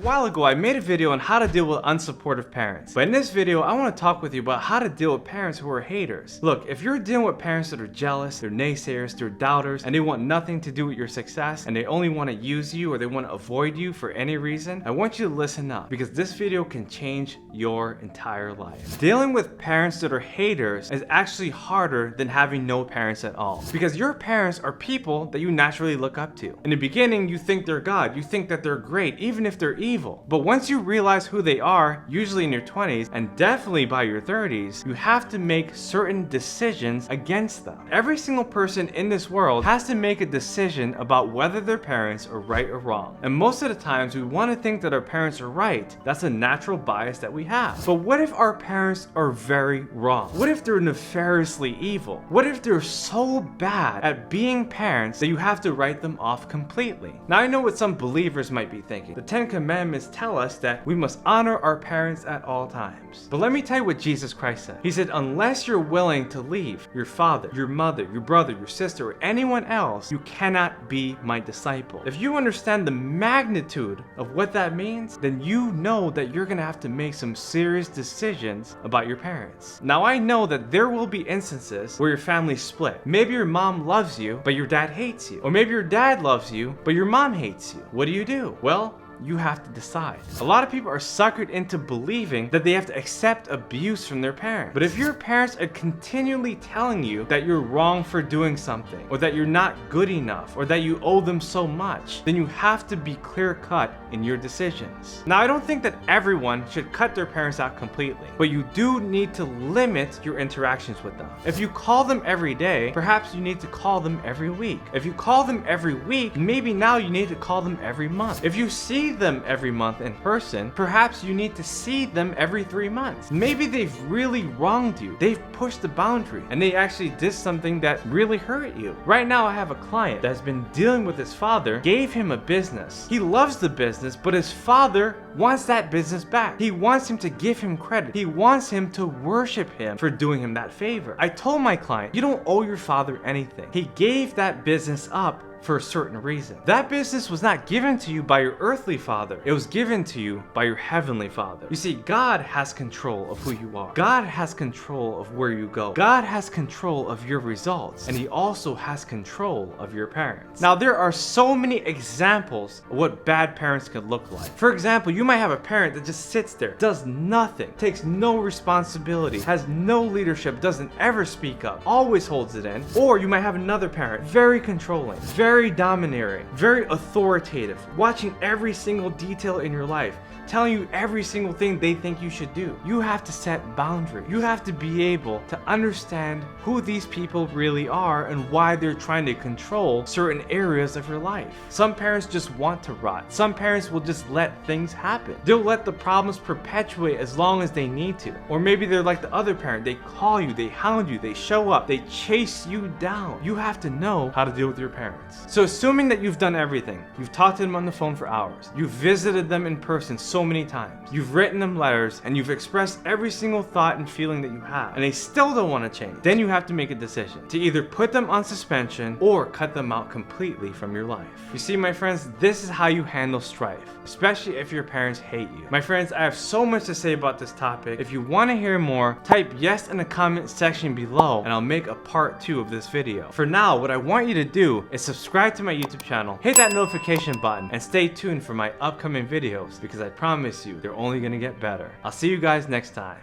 while ago, I made a video on how to deal with unsupportive parents. But in this video, I want to talk with you about how to deal with parents who are haters. Look, if you're dealing with parents that are jealous, they're naysayers, they're doubters, and they want nothing to do with your success, and they only want to use you or they want to avoid you for any reason, I want you to listen up, because this video can change your entire life. Dealing with parents that are haters is actually harder than having no parents at all, because your parents are people that you naturally look up to. In the beginning, you think they're God, you think that they're great, even if they're evil. But once you realize who they are, usually in your 20s and definitely by your 30s, you have to make certain decisions against them. Every single person in this world has to make a decision about whether their parents are right or wrong. And most of the times we want to think that our parents are right. That's a natural bias that we have. But what if our parents are very wrong? What if they're nefariously evil? What if they're so bad at being parents that you have to write them off completely? Now I know what some believers might be thinking. The 10 Commandments tell us that we must honor our parents at all times. But let me tell you what Jesus Christ said. He said, unless you're willing to leave your father, your mother, your brother, your sister, or anyone else, you cannot be my disciple. If you understand the magnitude of what that means, then you know that you're gonna have to make some serious decisions about your parents. Now I know that there will be instances where your family's split. Maybe your mom loves you, but your dad hates you. Or maybe your dad loves you, but your mom hates you. What do? Well, you have to decide. A lot of people are suckered into believing that they have to accept abuse from their parents. But if your parents are continually telling you that you're wrong for doing something, or that you're not good enough, or that you owe them so much, then you have to be clear-cut in your decisions. Now, I don't think that everyone should cut their parents out completely, but you do need to limit your interactions with them. If you call them every day, perhaps you need to call them every week. If you call them every week, maybe now you need to call them every month. If you see them every month in person, perhaps you need to see them every 3 months. Maybe they've really wronged you. They've pushed the boundary and they actually did something that really hurt you. Right now I have a client that's been dealing with his father, gave him a business. He loves the business, but his father wants that business back. He wants him to give him credit. He wants him to worship him for doing him that favor. I told my client, you don't owe your father anything. He gave that business up for a certain reason. That business was not given to you by your earthly father. It was given to you by your heavenly father. You see, God has control of who you are. God has control of where you go. God has control of your results. And he also has control of your parents. Now, there are so many examples of what bad parents could look like. For example, you might have a parent that just sits there, does nothing, takes no responsibility, has no leadership, doesn't ever speak up, always holds it in. Or you might have another parent, very controlling, very domineering, very authoritative, watching every single detail in your life, telling you every single thing they think you should do. You have to set boundaries. You have to be able to understand who these people really are and why they're trying to control certain areas of your life. Some parents just want to rot. Some parents will just let things happen. They'll let the problems perpetuate as long as they need to. Or maybe they're like the other parent. They call you, they hound you, they show up, they chase you down. You have to know how to deal with your parents. So assuming that you've done everything, you've talked to them on the phone for hours, you've visited them in person so many times, you've written them letters, and you've expressed every single thought and feeling that you have, and they still don't want to change, then you have to make a decision to either put them on suspension or cut them out completely from your life. You see, my friends, this is how you handle strife, especially if your parents hate you. My friends, I have so much to say about this topic. If you want to hear more, type yes in the comment section below and I'll make a part 2 of this video. For now, what I want you to do is subscribe to my YouTube channel, hit that notification button, and stay tuned for my upcoming videos, because I promise you they're only gonna get better. I'll see you guys next time.